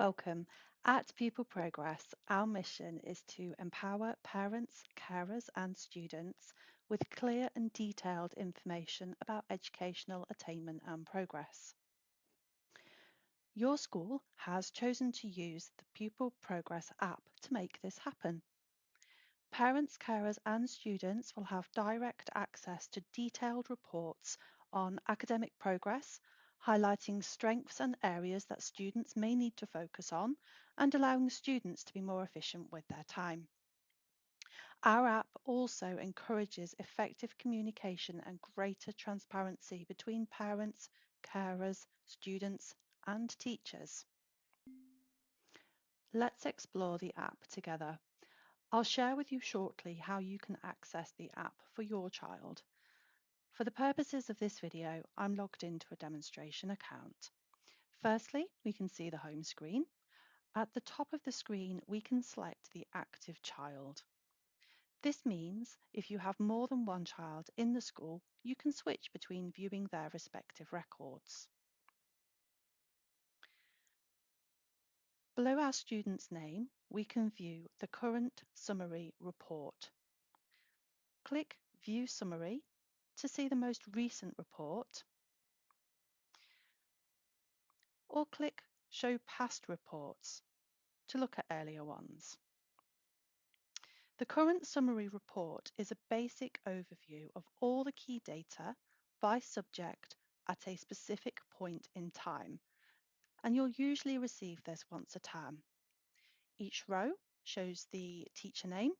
Welcome. At Pupil Progress, our mission is to empower parents, carers, and students with clear and detailed information about educational attainment and progress. Your school has chosen to use the Pupil Progress app to make this happen. Parents, carers, and students will have direct access to detailed reports on academic progress, highlighting strengths and areas that students may need to focus on, and allowing students to be more efficient with their time. Our app also encourages effective communication and greater transparency between parents, carers, students, and teachers. Let's explore the app together. I'll share with you shortly how you can access the app for your child. For the purposes of this video, I'm logged into a demonstration account. Firstly, we can see the home screen. At the top of the screen, we can select the active child. This means if you have more than one child in the school, you can switch between viewing their respective records. Below our student's name, we can view the current summary report. Click View Summary to see the most recent report, or click Show Past Reports to look at earlier ones. The current summary report is a basic overview of all the key data by subject at a specific point in time, and you'll usually receive this once a term. Each row shows the teacher name,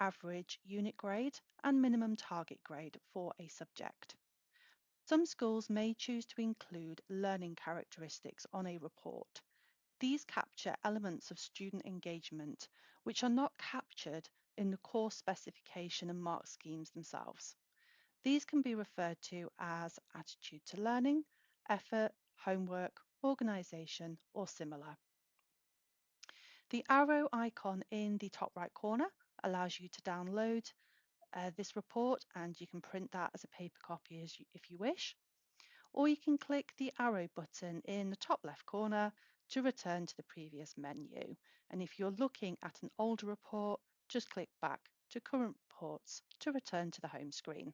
average unit grade, and minimum target grade for a subject. Some schools may choose to include learning characteristics on a report. These capture elements of student engagement which are not captured in the course specification and mark schemes themselves. These can be referred to as attitude to learning, effort, homework, organisation, or similar. The arrow icon in the top right corner allows you to download this report, and you can print that as a paper copy if you wish. Or you can click the arrow button in the top left corner to return to the previous menu. And if you're looking at an older report, just click back to current reports to return to the home screen.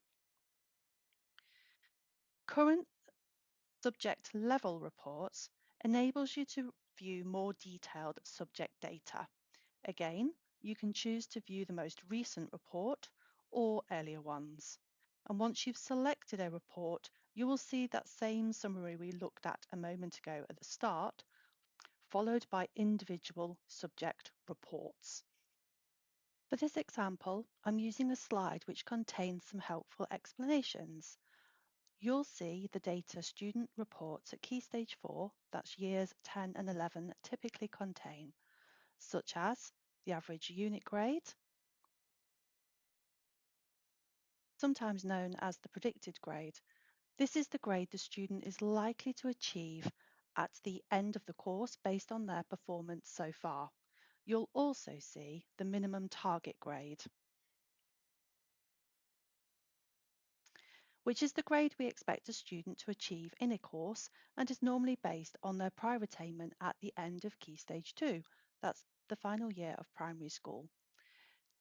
Current subject level reports enables you to view more detailed subject data. Again, you can choose to view the most recent report or earlier ones. And once you've selected a report, you will see that same summary we looked at a moment ago at the start, followed by individual subject reports. For this example, I'm using a slide which contains some helpful explanations. You'll see the data student reports at Key Stage 4, that's years 10 and 11, typically contain, such as the average unit grade, sometimes known as the predicted grade. This is the grade the student is likely to achieve at the end of the course based on their performance so far. You'll also see the minimum target grade, which is the grade we expect a student to achieve in a course and is normally based on their prior attainment at the end of Key Stage 2. That's the final year of primary school.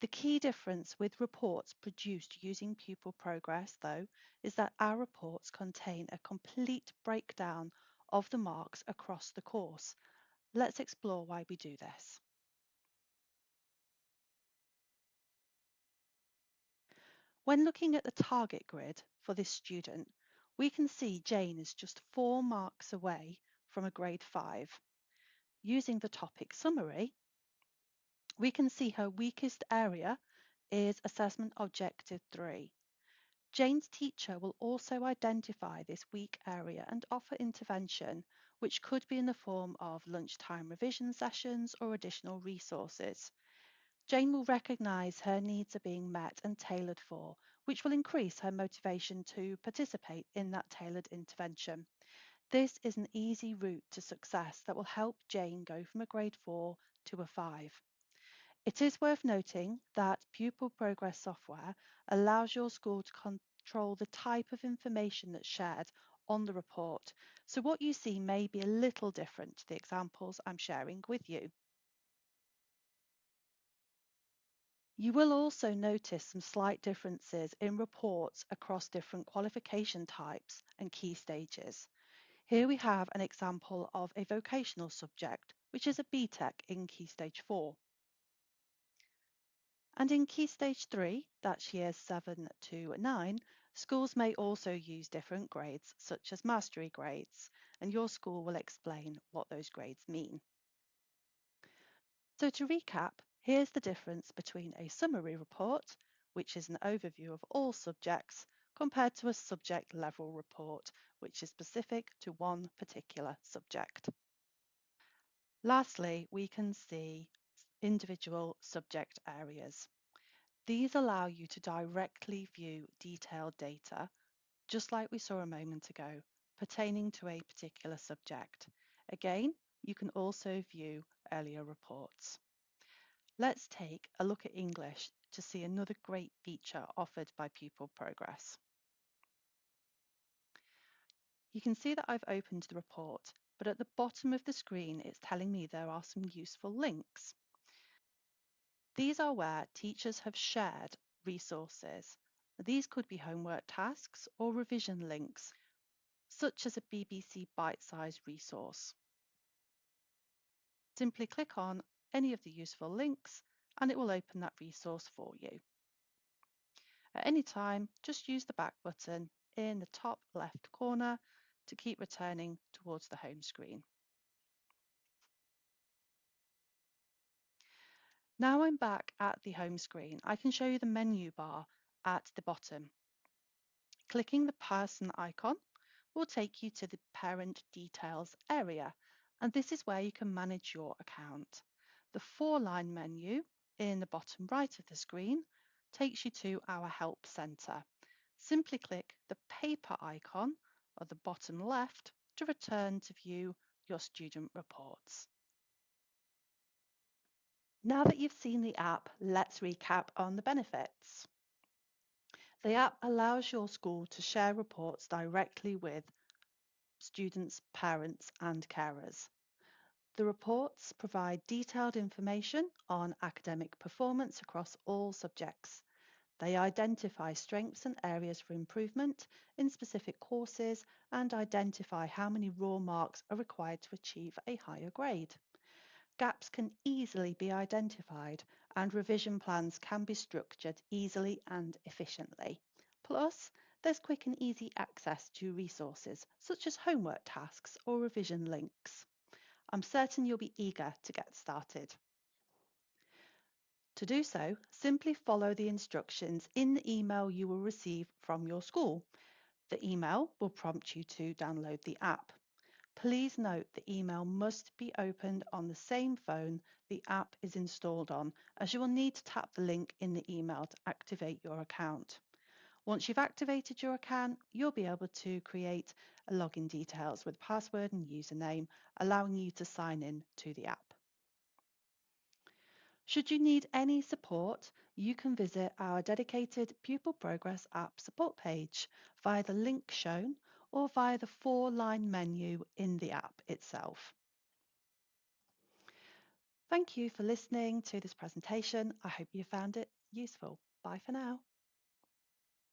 The key difference with reports produced using Pupil Progress, though, is that our reports contain a complete breakdown of the marks across the course. Let's explore why we do this. When looking at the target grid for this student, we can see Jane is just 4 marks away from a grade 5. Using the topic summary, we can see her weakest area is Assessment Objective 3. Jane's teacher will also identify this weak area and offer intervention, which could be in the form of lunchtime revision sessions or additional resources. Jane will recognise her needs are being met and tailored for, which will increase her motivation to participate in that tailored intervention. This is an easy route to success that will help Jane go from a grade 4 to a 5. It is worth noting that Pupil Progress software allows your school to control the type of information that's shared on the report, so what you see may be a little different to the examples I'm sharing with you. You will also notice some slight differences in reports across different qualification types and key stages. Here we have an example of a vocational subject, which is a BTEC in Key Stage 4. And in Key Stage 3, that's years 7 to 9, schools may also use different grades, such as mastery grades, and your school will explain what those grades mean. So to recap, here's the difference between a summary report, which is an overview of all subjects, compared to a subject level report, which is specific to one particular subject. Lastly, we can see individual subject areas. These allow you to directly view detailed data, just like we saw a moment ago, pertaining to a particular subject. Again, you can also view earlier reports. Let's take a look at English to see another great feature offered by Pupil Progress. You can see that I've opened the report, but at the bottom of the screen it's telling me there are some useful links. These are where teachers have shared resources. These could be homework tasks or revision links, such as a BBC bite-sized resource. Simply click on any of the useful links and it will open that resource for you. At any time, just use the back button in the top left corner to keep returning towards the home screen. Now I'm back at the home screen, I can show you the menu bar at the bottom. Clicking the person icon will take you to the parent details area, and this is where you can manage your account. The 4-line menu in the bottom right of the screen takes you to our help center. Simply click the paper icon at the bottom left to return to view your student reports. Now that you've seen the app, let's recap on the benefits. The app allows your school to share reports directly with students, parents and carers. The reports provide detailed information on academic performance across all subjects. They identify strengths and areas for improvement in specific courses and identify how many raw marks are required to achieve a higher grade. Gaps can easily be identified and revision plans can be structured easily and efficiently. Plus, there's quick and easy access to resources such as homework tasks or revision links. I'm certain you'll be eager to get started. To do so, simply follow the instructions in the email you will receive from your school. The email will prompt you to download the app. Please note the email must be opened on the same phone the app is installed on, as you will need to tap the link in the email to activate your account. Once you've activated your account, you'll be able to create login details with password and username, allowing you to sign in to the app. Should you need any support, you can visit our dedicated Pupil Progress App support page via the link shown or via the 4-line menu in the app itself. Thank you for listening to this presentation. I hope you found it useful. Bye for now.